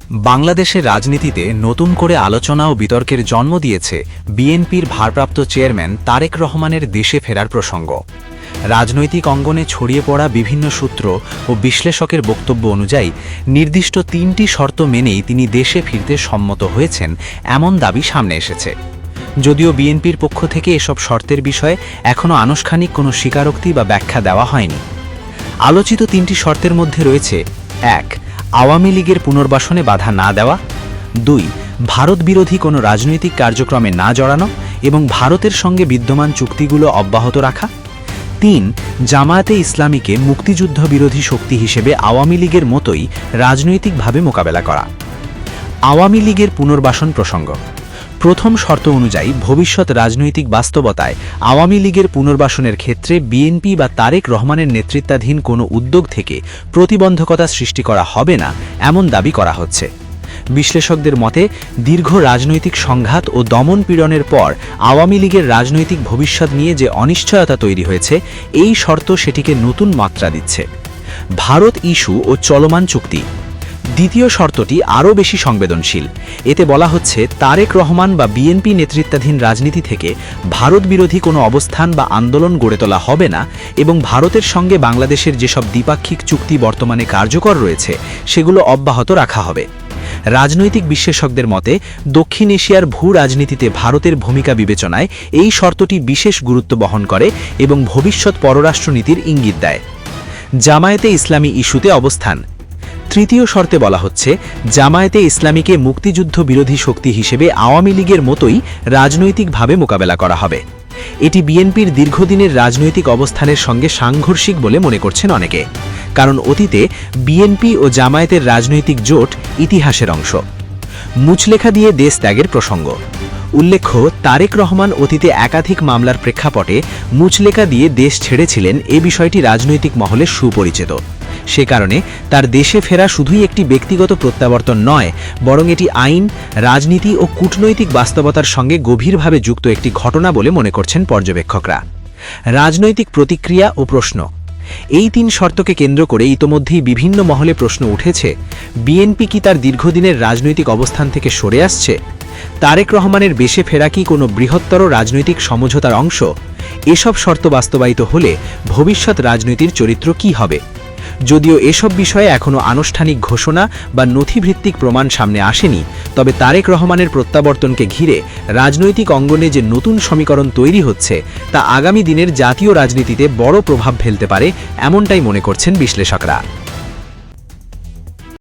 বাংলাদেশের রাজনীতিতে নতুন করে আলোচনা ও বিতর্কের জন্ম দিয়েছে বিএনপির ভারপ্রাপ্ত চেয়ারম্যান তারেক রহমানের দেশে ফেরার প্রসঙ্গ। রাজনৈতিক অঙ্গনে ছড়িয়ে পড়া বিভিন্ন সূত্র ও বিশ্লেষকের বক্তব্য অনুযায়ী নির্দিষ্ট ৩টি শর্ত মেনেই তিনি দেশে ফিরতে সম্মত হয়েছেন এমন দাবি সামনে এসেছে। যদিও বিএনপির পক্ষ থেকে এসব শর্তের বিষয়ে এখনও আনুষ্ঠানিক কোনো স্বীকারোক্তি বা ব্যাখ্যা দেওয়া হয়নি। আলোচিত ৩টি শর্তের মধ্যে রয়েছে: ১. আওয়ামী লীগের পুনর্বাসনে বাধা না দেওয়া, ২. ভারত বিরোধী কোনো রাজনৈতিক কার্যক্রমে না জড়ানো এবং ভারতের সঙ্গে বিদ্যমান চুক্তিগুলো অব্যাহত রাখা, ৩. জামায়াতে ইসলামীকে মুক্তিযুদ্ধ বিরোধী শক্তি হিসেবে আওয়ামী লীগের মতোই রাজনৈতিকভাবে মোকাবেলা করা। আওয়ামী লীগের পুনর্বাসন প্রসঙ্গ। প্রথম শর্ত অনুযায়ী ভবিষ্যৎ রাজনৈতিক বাস্তবতায় আওয়ামী লীগের পুনর্বাসনের ক্ষেত্রে বিএনপি বা তারেক রহমানের নেতৃত্বাধীন কোনো উদ্যোগ থেকে প্রতিবন্ধকতা সৃষ্টি করা হবে না, এমন দাবি করা হচ্ছে। বিশ্লেষকদের মতে দীর্ঘ রাজনৈতিক সংঘাত ও দমন পীড়নের পর আওয়ামী লীগের রাজনৈতিক ভবিষ্যৎ নিয়ে যে অনিশ্চয়তা তৈরি হয়েছে, এই শর্ত সেটিকে নতুন মাত্রা দিচ্ছে। ভারত ইস্যু ও চলমান চুক্তি। দ্বিতীয় শর্তটি আরও বেশি সংবেদনশীল। এতে বলা হচ্ছে তারেক রহমান বা বিএনপি নেতৃত্বাধীন রাজনীতি থেকে ভারত বিরোধী কোনো অবস্থান বা আন্দোলন গড়ে তোলা হবে না এবং ভারতের সঙ্গে বাংলাদেশের যেসব দ্বিপাক্ষিক চুক্তি বর্তমানে কার্যকর রয়েছে সেগুলো অব্যাহত রাখা হবে। রাজনৈতিক বিশ্লেষকদের মতে দক্ষিণ এশিয়ার ভূ রাজনীতিতে ভারতের ভূমিকা বিবেচনায় এই শর্তটি বিশেষ গুরুত্ব বহন করে এবং ভবিষ্যৎ পররাষ্ট্রনীতির ইঙ্গিত দেয়। জামায়াতে ইসলামী ইস্যুতে অবস্থান। তৃতীয় শর্তে বলা হচ্ছে জামায়াতে ইসলামীকে মুক্তিযুদ্ধ বিরোধী শক্তি হিসেবে আওয়ামী লীগের মতোই রাজনৈতিকভাবে মোকাবেলা করা হবে। এটি বিএনপির দীর্ঘদিনের রাজনৈতিক অবস্থানের সঙ্গে সাংঘর্ষিক বলে মনে করছেন অনেকে, কারণ অতীতে বিএনপি ও জামায়াতের রাজনৈতিক জোট ইতিহাসের অংশ। মুচলেখা দিয়ে দেশ ত্যাগের প্রসঙ্গ। উল্লেখ্য, তারেক রহমান অতীতে একাধিক মামলার প্রেক্ষাপটে মুচলেখা দিয়ে দেশ ছেড়েছিলেন, এ বিষয়টি রাজনৈতিক মহলে সুপরিচিত। সে কারণে তার দেশে ফেরা শুধুই একটি ব্যক্তিগত প্রত্যাবর্তন নয়, বরং এটি আইন, রাজনীতি ও কূটনৈতিক বাস্তবতার সঙ্গে গভীরভাবে যুক্ত একটি ঘটনা বলে মনে করছেন পর্যবেক্ষকরা। রাজনৈতিক প্রতিক্রিয়া ও প্রশ্ন। এই ৩ শর্তকে কেন্দ্র করে ইতোমধ্যেই বিভিন্ন মহলে প্রশ্ন উঠেছে, বিএনপি কি তার দীর্ঘদিনের রাজনৈতিক অবস্থান থেকে সরে আসছে? তারেক রহমানের দেশে ফেরা কি কোনো বৃহত্তর রাজনৈতিক সমঝোতার অংশ? এসব শর্ত বাস্তবায়িত হলে ভবিষ্যৎ রাজনীতির চরিত্র কী হবে? যদিও এসব বিষয়ে এখনও আনুষ্ঠানিক ঘোষণা বা নথিভিত্তিক প্রমাণ সামনে আসেনি, তবে তারেক রহমানের প্রত্যাবর্তনকে ঘিরে রাজনৈতিক অঙ্গনে যে নতুন সমীকরণ তৈরি হচ্ছে তা আগামী দিনের জাতীয় রাজনীতিতে বড় প্রভাব ফেলতে পারে, এমনটাই মনে করছেন বিশ্লেষকরা।